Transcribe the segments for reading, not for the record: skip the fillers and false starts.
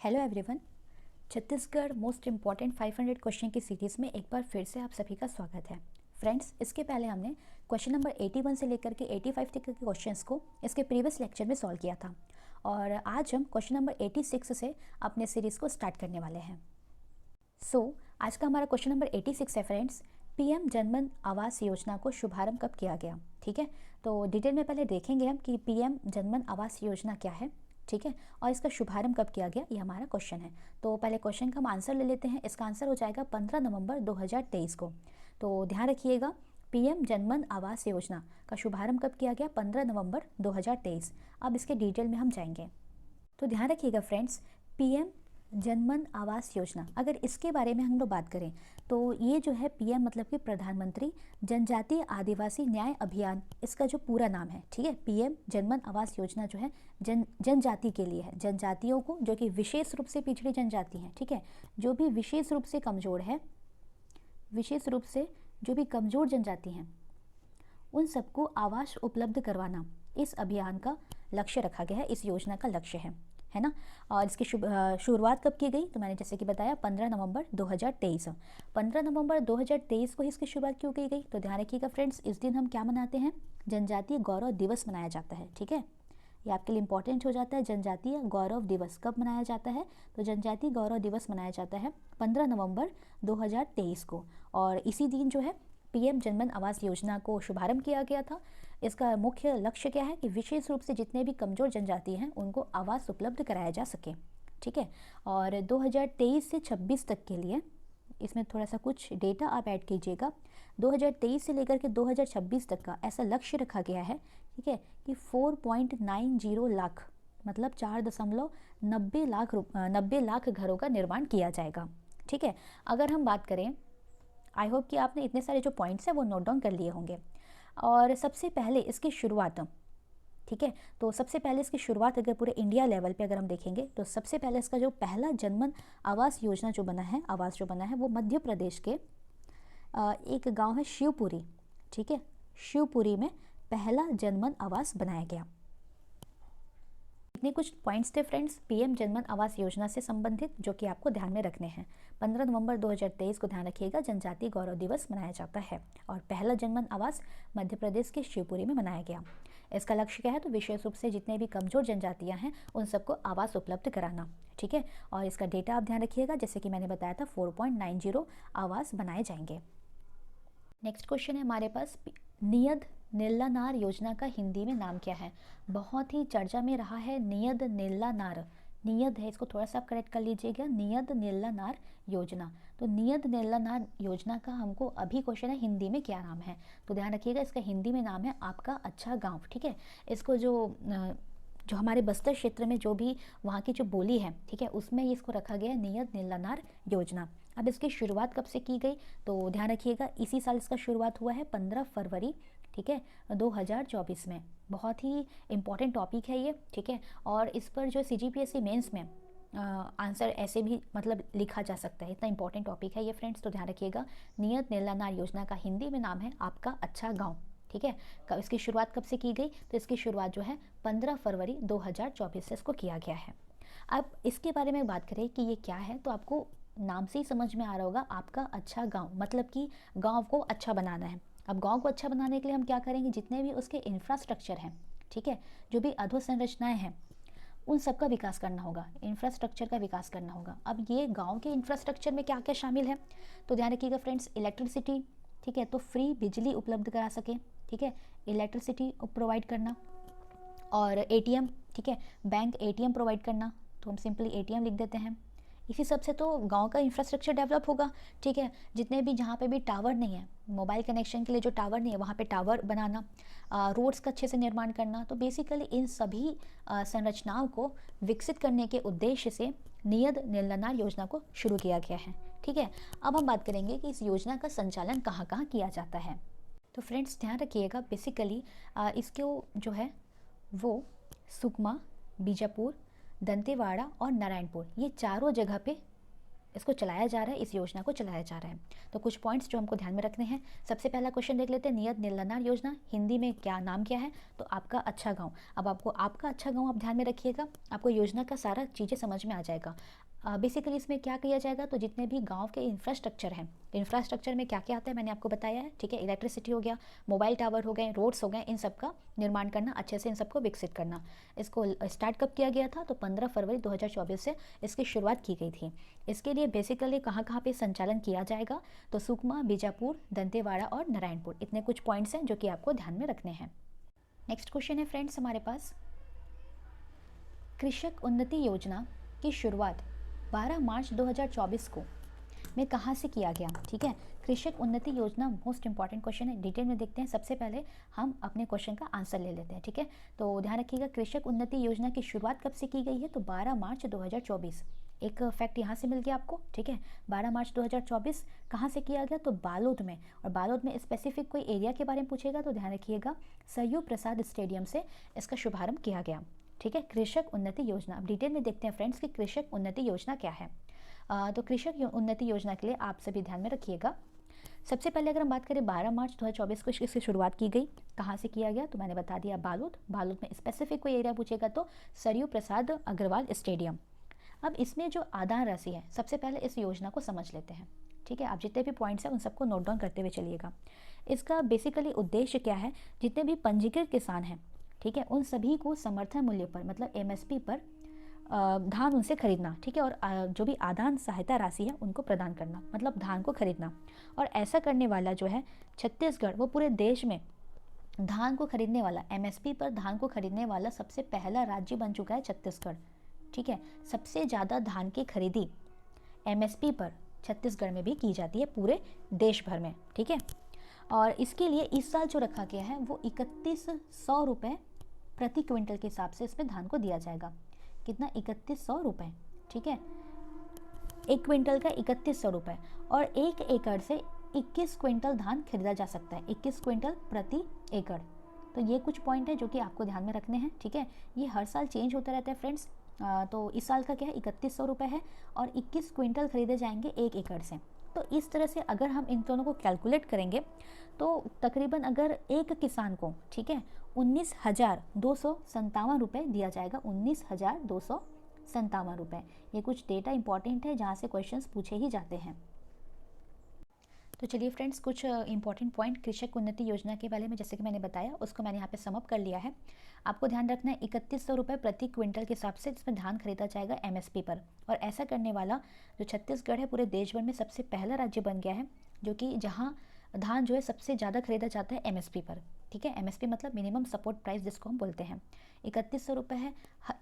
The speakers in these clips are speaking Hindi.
Hello everyone. Chhattisgarh most important 500 question की सीरीज़ में एक बार फिर से आप सभी का स्वागत है। फ्रेंड्स, इसके पहले हमने क्वेश्चन नंबर 81 से लेकर के 85 तक के क्वेश्चंस को इसके प्रीवियस लेक्चर में सॉल्व किया था और आज हम क्वेश्चन नंबर 86 से अपने सीरीज़ को स्टार्ट करने वाले हैं। आज का हमारा क्वेश्चन नंबर 86 है फ्रेंड्स, पीएम जनमन आवास योजना को शुभारंभ कब किया गया। ठीक है, तो डिटेल में पहले देखेंगे हम कि पीएम जनमन आवास योजना क्या है। ठीक है, और इसका शुभारंभ कब किया गया, ये हमारा क्वेश्चन है। तो पहले क्वेश्चन का हम आंसर ले लेते हैं। इसका आंसर हो जाएगा 15 नवंबर 2023 को। तो ध्यान रखिएगा, पीएम जनमन आवास योजना का शुभारंभ कब किया गया, 15 नवंबर 2023। अब इसके डिटेल में हम जाएंगे। तो ध्यान रखिएगा फ्रेंड्स, पीएम जनमन आवास योजना, अगर इसके बारे में हम लोग बात करें तो ये जो है पीएम मतलब कि प्रधानमंत्री जनजातीय आदिवासी न्याय अभियान, इसका जो पूरा नाम है। ठीक है, पीएम जनमन आवास योजना जो है जनजाति के लिए है, जनजातियों को जो कि विशेष रूप से पिछड़ी जनजाति हैं। ठीक है, जो भी विशेष रूप से कमज़ोर है, विशेष रूप से जो भी कमज़ोर जनजाति हैं, उन सबको आवास उपलब्ध करवाना इस अभियान का लक्ष्य रखा गया है, इस योजना का लक्ष्य है ना। और इसकी शुरुआत कब की गई, तो मैंने जैसे कि बताया 15 नवंबर 2023। 15 नवंबर 2023 को इसकी शुरुआत क्यों की गई, तो ध्यान रखिएगा फ्रेंड्स, इस दिन हम क्या मनाते हैं, जनजातीय गौरव दिवस मनाया जाता है। ठीक है, ये आपके लिए इंपॉर्टेंट हो जाता है। जनजातीय गौरव दिवस कब मनाया जाता है, तो जनजातीय गौरव दिवस मनाया जाता है 15 नवंबर 2023 को। और इसी दिन जो है पीएम जनमन आवास योजना को शुभारंभ किया गया था। इसका मुख्य लक्ष्य क्या है कि विशेष रूप से जितने भी कमज़ोर जनजाति हैं उनको आवास उपलब्ध कराया जा सके। ठीक है, और 2023 से 26 तक के लिए इसमें थोड़ा सा कुछ डेटा आप ऐड कीजिएगा। 2023 से लेकर के 2026 तक का ऐसा लक्ष्य रखा गया है। ठीक है, कि 4.90 लाख मतलब 4.90 लाख घरों का निर्माण किया जाएगा। ठीक है, अगर हम बात करें, आई होप कि आपने इतने सारे जो पॉइंट्स हैं वो नोट डाउन कर लिए होंगे। और सबसे पहले इसकी शुरुआत, ठीक है, तो सबसे पहले इसकी शुरुआत अगर पूरे इंडिया लेवल पे अगर हम देखेंगे तो सबसे पहले इसका जो पहला जनमन आवास योजना जो बना है, आवास जो बना है, वो मध्य प्रदेश के एक गांव है शिवपुरी। ठीक है, शिवपुरी में पहला जनमन आवास बनाया गया। इतने कुछ पॉइंट्स थे फ्रेंड्स पीएम जनमन आवास योजना से संबंधित, जो कि आपको ध्यान में रखने हैं। 15 नवंबर 2023 को ध्यान रखिएगा, जनजातीय गौरव दिवस मनाया जाता है और पहला जनमन आवास मध्य प्रदेश के शिवपुरी में बनाया गया। इसका लक्ष्य क्या है, तो विशेष रूप से जितने भी कमजोर जनजातियां हैं उन सबको आवास उपलब्ध कराना। ठीक है, और इसका डेटा आप ध्यान रखिएगा, जैसे कि मैंने बताया था 4.90 आवास बनाए जाएंगे। नेक्स्ट क्वेश्चन है हमारे पास, नियद नीलानार योजना का हिंदी में नाम क्या है। बहुत ही चर्चा में रहा है नियद नीलानार, नियद है, इसको थोड़ा सा आप करेक्ट कर लीजिएगा, नियद नीलानार योजना। तो नियद नीलानार योजना का हमको अभी क्वेश्चन है हिंदी में क्या नाम है, तो ध्यान रखिएगा, इसका हिंदी में नाम है आपका अच्छा गाँव। ठीक है, इसको जो हमारे बस्तर क्षेत्र में जो भी वहाँ की जो बोली है, ठीक है, उसमें इसको रखा गया है नियद नीलानार योजना। अब इसकी शुरुआत कब से की गई, तो ध्यान रखिएगा, इसी साल इसका शुरुआत हुआ है 15 फरवरी, ठीक है, 2024 में। बहुत ही इंपॉर्टेंट टॉपिक है ये। ठीक है, और इस पर जो CGPSC मेंस में आंसर ऐसे भी मतलब लिखा जा सकता है, इतना इंपॉर्टेंट टॉपिक है ये फ्रेंड्स। तो ध्यान रखिएगा, नियत नीलानार योजना का हिंदी में नाम है आपका अच्छा गाँव। ठीक है, इसकी शुरुआत कब से की गई, तो इसकी शुरुआत जो है 15 फरवरी 2024 से इसको किया गया है। अब इसके बारे में बात करें कि ये क्या है, तो आपको नाम से ही समझ में आ रहा होगा, आपका अच्छा गांव मतलब कि गांव को अच्छा बनाना है। अब गांव को अच्छा बनाने के लिए हम क्या करेंगे, जितने भी उसके इंफ्रास्ट्रक्चर हैं, ठीक है, जो भी अधोसंरचनाएं हैं, उन सब का विकास करना होगा, इंफ्रास्ट्रक्चर का विकास करना होगा। अब ये गांव के इंफ्रास्ट्रक्चर में क्या क्या शामिल है, तो ध्यान रखिएगा फ्रेंड्स, इलेक्ट्रिसिटी, ठीक है, तो फ्री बिजली उपलब्ध करा सके। ठीक है, इलेक्ट्रिसिटी प्रोवाइड करना, और ATM, ठीक है, बैंक ATM प्रोवाइड करना, तो हम सिंपली ATM लिख देते हैं। इसी सब से तो गांव का इंफ्रास्ट्रक्चर डेवलप होगा। ठीक है, जितने भी जहाँ पे भी टावर नहीं है, मोबाइल कनेक्शन के लिए जो टावर नहीं है वहाँ पे टावर बनाना, रोड्स का अच्छे से निर्माण करना, तो बेसिकली इन सभी संरचनाओं को विकसित करने के उद्देश्य से नियद नीलानार योजना को शुरू किया गया है। ठीक है, अब हम बात करेंगे कि इस योजना का संचालन कहाँ कहाँ किया जाता है। तो फ्रेंड्स ध्यान रखिएगा, बेसिकली इसको जो है वो सुकमा, बीजापुर, दंतेवाड़ा और नारायणपुर, ये चारों जगह पे इसको चलाया जा रहा है, इस योजना को चलाया जा रहा है। तो कुछ पॉइंट्स जो हमको ध्यान में रखने हैं। सबसे पहला क्वेश्चन देख लेते हैं, नियत निर्लनार योजना हिंदी में क्या नाम क्या है? तो आपका अच्छा गाँव। अब आपको आपका अच्छा गाँव आप ध्यान में रखिएगा, आपको योजना का सारा चीज़ें समझ में आ जाएगा। बेसिकली इसमें क्या किया जाएगा, तो जितने भी गांव के इंफ्रास्ट्रक्चर हैं, इंफ्रास्ट्रक्चर में क्या क्या आता है मैंने आपको बताया है, ठीक है। इलेक्ट्रिसिटी हो गया, मोबाइल टावर हो गए, रोड्स हो गए, इन सब का निर्माण करना, अच्छे से इन सबको विकसित करना। इसको स्टार्ट कब किया गया था? तो 15 फरवरी 2024 से इसकी शुरुआत की गई थी। इसके लिए बेसिकली कहाँ कहाँ पे संचालन किया जाएगा? तो सुकमा, बीजापुर, दंतेवाड़ा और नारायणपुर, इतने कुछ पॉइंट्स हैं जो कि आपको ध्यान में रखने हैं। नेक्स्ट क्वेश्चन है फ्रेंड्स हमारे पास, कृषक उन्नति योजना की शुरुआत 12 मार्च 2024 को में कहाँ से किया गया? ठीक है, कृषक उन्नति योजना मोस्ट इंपॉर्टेंट क्वेश्चन है, डिटेल में देखते हैं। सबसे पहले हम अपने क्वेश्चन का आंसर ले लेते हैं, ठीक है। तो ध्यान रखिएगा, कृषक उन्नति योजना की शुरुआत कब से की गई है? तो 12 मार्च 2024। एक फैक्ट यहाँ से मिल गया आपको, ठीक है। 12 मार्च 2024 कहाँ से किया गया? तो बालोद में। और बालोद में स्पेसिफिक कोई एरिया के बारे में पूछेगा तो ध्यान रखिएगा, सरयू प्रसाद स्टेडियम से इसका शुभारंभ किया गया, ठीक है। कृषक उन्नति योजना, अब डिटेल में देखते हैं फ्रेंड्स कि कृषक उन्नति योजना क्या है। तो कृषक उन्नति योजना के लिए आप सभी ध्यान में रखिएगा। सबसे पहले अगर हम बात करें 12 मार्च 2024 को इसकी शुरुआत की गई, कहाँ से किया गया? तो मैंने बता दिया बालोद। बालोद में स्पेसिफिक कोई एरिया पूछेगा तो सरयू प्रसाद अग्रवाल स्टेडियम। अब इसमें जो आदान राशि है, सबसे पहले इस योजना को समझ लेते हैं, ठीक है। आप जितने भी पॉइंट्स हैं उन सबको नोट डाउन करते हुए चलिएगा। इसका बेसिकली उद्देश्य क्या है? जितने भी पंजीकृत किसान हैं, ठीक है, उन सभी को समर्थन मूल्य पर मतलब एमएसपी पर धान उनसे खरीदना, ठीक है। और जो भी आदान सहायता राशि है उनको प्रदान करना, मतलब धान को खरीदना। और ऐसा करने वाला जो है छत्तीसगढ़, वो पूरे देश में धान को खरीदने वाला, एमएसपी पर धान को खरीदने वाला सबसे पहला राज्य बन चुका है छत्तीसगढ़, ठीक है। सबसे ज़्यादा धान की खरीदी एमएसपी पर छत्तीसगढ़ में भी की जाती है पूरे देश भर में, ठीक है। और इसके लिए इस साल जो रखा गया है वो 3100 रुपये प्रति क्विंटल के हिसाब से इसमें धान को दिया जाएगा। कितना? 3100 रुपये, ठीक है। एक क्विंटल का 3100 रुपये, और एक एकड़ से 21 क्विंटल धान खरीदा जा सकता है, 21 क्विंटल प्रति एकड़। तो ये कुछ पॉइंट है जो कि आपको ध्यान में रखने हैं, ठीक है। ये हर साल चेंज होता रहता है फ्रेंड्स। तो इस साल का क्या है, 3100 रुपये है और 21 क्विंटल खरीदे जाएंगे एक एकड़ से। तो इस तरह से अगर हम इन दोनों को कैलकुलेट करेंगे तो तकरीबन अगर एक किसान को, ठीक है, 19,257 रुपये दिया जाएगा, 19,257 रुपये। ये कुछ डेटा इंपॉर्टेंट है जहाँ से क्वेश्चंस पूछे ही जाते हैं। तो चलिए फ्रेंड्स, कुछ इंपॉर्टेंट पॉइंट कृषक उन्नति योजना के बारे में जैसे कि मैंने बताया उसको मैंने यहाँ पे समअप कर लिया है। आपको ध्यान रखना है 3100 रुपये प्रति क्विंटल के हिसाब से इसमें धान खरीदा जाएगा एमएसपी पर। और ऐसा करने वाला जो छत्तीसगढ़ है पूरे देश भर में सबसे पहला राज्य बन गया है जो कि जहाँ धान जो है सबसे ज़्यादा खरीदा जाता है एमएसपी पर, ठीक है। एमएसपी मतलब मिनिमम सपोर्ट प्राइस जिसको हम बोलते हैं। 3100 रुपये है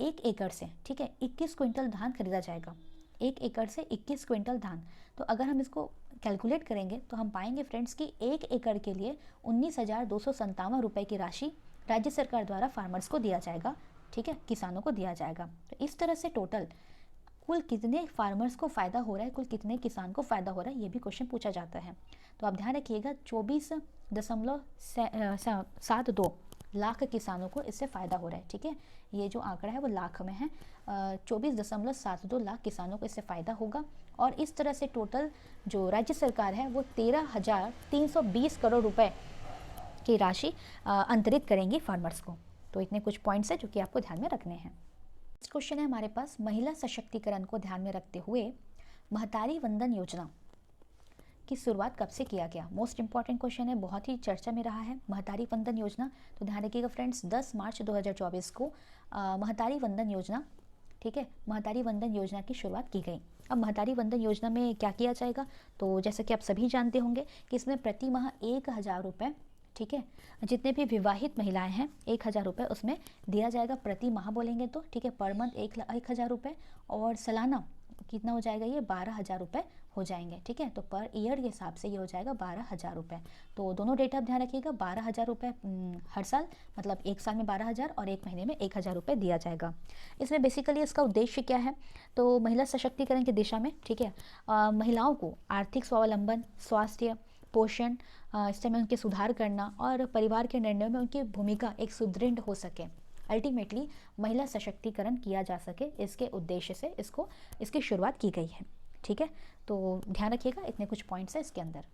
एक एकड़ से, ठीक है। 21 क्विंटल धान खरीदा जाएगा, एक एकड़ से 21 क्विंटल धान। तो अगर हम इसको कैलकुलेट करेंगे तो हम पाएंगे फ्रेंड्स कि एक एकड़ के लिए 19,257 रुपये की राशि राज्य सरकार द्वारा फार्मर्स को दिया जाएगा, ठीक है, किसानों को दिया जाएगा। तो इस तरह से टोटल कुल कितने फार्मर्स को फ़ायदा हो रहा है, कुल कितने किसान को फ़ायदा हो रहा है, ये भी क्वेश्चन पूछा जाता है। तो आप ध्यान रखिएगा 24.72 लाख किसानों को इससे फ़ायदा हो रहा है, ठीक है। ये जो आंकड़ा है वो लाख में है। 24.72 लाख किसानों को इससे फ़ायदा होगा। और इस तरह से टोटल जो राज्य सरकार है वो 13,320 करोड़ रुपए की राशि अंतरित करेंगी फार्मर्स को। तो इतने कुछ पॉइंट्स हैं जो कि आपको ध्यान में रखने हैं। नेक्स्ट क्वेश्चन है हमारे पास, महिला सशक्तिकरण को ध्यान में रखते हुए महतारी वंदन योजना की शुरुआत कब से किया गया? मोस्ट इंपॉर्टेंट क्वेश्चन है, बहुत ही चर्चा में रहा है महतारी वंदन योजना। तो ध्यान रखिएगा फ्रेंड्स, 10 मार्च 2024 को महतारी वंदन योजना, ठीक है, महतारी वंदन योजना की शुरुआत की गई। अब महतारी वंदन योजना में क्या किया जाएगा? तो जैसा कि आप सभी जानते होंगे कि इसमें प्रति माह 1,000 रुपये, ठीक है, जितने भी विवाहित महिलाएं हैं 1,000 रुपये उसमें दिया जाएगा प्रति माह बोलेंगे तो, ठीक है। पर मंथ 1,000 रुपये और सालाना कितना हो जाएगा? ये 12,000 रुपये हो जाएंगे, ठीक है। तो पर ईयर के हिसाब से ये हो जाएगा 12,000 रुपये। तो दोनों डेट आप ध्यान रखिएगा, 12,000 रुपये हर साल, मतलब एक साल में 12,000 और एक महीने में 1,000 रुपये दिया जाएगा। इसमें बेसिकली इसका उद्देश्य क्या है? तो महिला सशक्तिकरण की दिशा में, ठीक है, महिलाओं को आर्थिक स्वावलंबन, स्वास्थ्य, पोषण, इस समय उनके सुधार करना और परिवार के निर्णयों में उनकी भूमिका एक सुदृढ़ हो सके, अल्टीमेटली महिला सशक्तिकरण किया जा सके, इसके उद्देश्य से इसकी शुरुआत की गई है। ठीक है, तो ध्यान रखिएगा, इतने कुछ पॉइंट्स हैं इसके अंदर।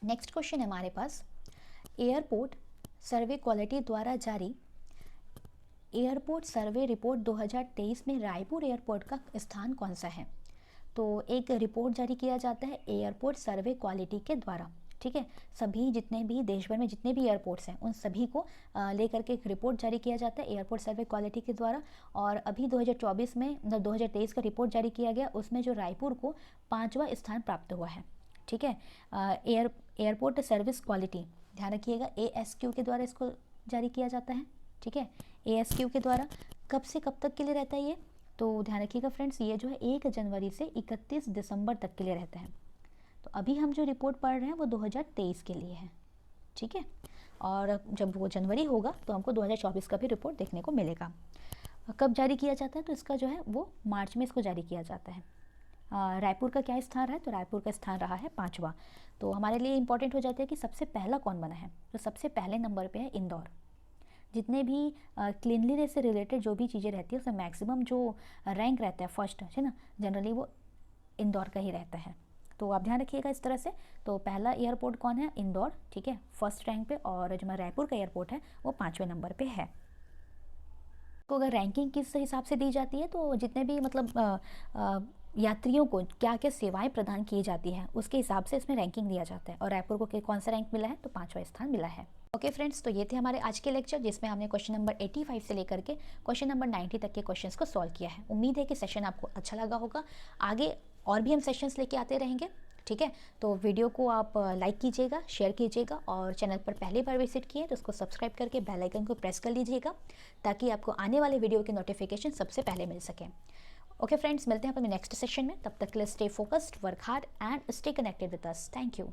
नेक्स्ट क्वेश्चन है हमारे पास, एयरपोर्ट सर्वे क्वालिटी द्वारा जारी एयरपोर्ट सर्वे रिपोर्ट 2023 में रायपुर एयरपोर्ट का स्थान कौन सा है? तो एक रिपोर्ट जारी किया जाता है एयरपोर्ट सर्वे क्वालिटी के द्वारा, ठीक है। सभी जितने भी देश भर में जितने भी एयरपोर्ट्स हैं उन सभी को लेकर के एक रिपोर्ट जारी किया जाता है एयरपोर्ट सर्वे क्वालिटी के द्वारा। और अभी 2024 में मतलब 2023 का रिपोर्ट जारी किया गया, उसमें जो रायपुर को 5वां स्थान प्राप्त हुआ है, ठीक है। एयरपोर्ट सर्विस क्वालिटी, ध्यान रखिएगा, ASQ के द्वारा इसको जारी किया जाता है, ठीक है। ASQ के द्वारा कब से कब तक के लिए रहता है ये? तो ध्यान रखिएगा फ्रेंड्स, ये जो है 1 जनवरी से 31 दिसंबर तक के लिए रहता है। तो अभी हम जो रिपोर्ट पढ़ रहे हैं वो 2023 के लिए है, ठीक है। और जब वो जनवरी होगा तो हमको 2024 का भी रिपोर्ट देखने को मिलेगा। कब जारी किया जाता है? तो इसका जो है वो मार्च में इसको जारी किया जाता है। रायपुर का क्या स्थान रहा है? तो रायपुर का स्थान रहा है 5वां। तो हमारे लिए इंपॉर्टेंट हो जाता है कि सबसे पहला कौन बना है। तो सबसे पहले नंबर पे है इंदौर। जितने भी क्लीनलीनेस से रिलेटेड जो भी चीज़ें रहती है उसमें मैक्सिमम जो रैंक रहता है फर्स्ट, है ना, जनरली वो इंदौर का ही रहता है। तो आप ध्यान रखिएगा इस तरह से। तो पहला एयरपोर्ट कौन है? इंदौर, ठीक है, फर्स्ट रैंक पे। और जो हमारा रायपुर का एयरपोर्ट है वो 5वें नंबर पे है। तो अगर रैंकिंग किस हिसाब से दी जाती है, तो जितने भी मतलब यात्रियों को क्या क्या सेवाएं प्रदान की जाती हैं उसके हिसाब से इसमें रैंकिंग दिया जाता है। और रायपुर को कौन सा रैंक मिला है? तो 5वां स्थान मिला है। ओके फ्रेंड्स, तो ये थे हमारे आज के लेक्चर, जिसमें हमने क्वेश्चन नंबर 85 से लेकर के क्वेश्चन नंबर 90 तक के क्वेश्चंस को सॉल्व किया है। उम्मीद है कि सेशन आपको अच्छा लगा होगा। आगे और भी हम सेशंस लेके आते रहेंगे, ठीक है। तो वीडियो को आप लाइक कीजिएगा, शेयर कीजिएगा, और चैनल पर पहली बार विजिट किए तो उसको सब्सक्राइब करके बेल आइकन को प्रेस कर लीजिएगा, ताकि आपको आने वाले वीडियो के नोटिफिकेशन सबसे पहले मिल सके। ओके फ्रेंड्स, मिलते हैं अपने नेक्स्ट सेशन में। तब तक के लिए stay focused, work hard and stay connected with us. Thank you.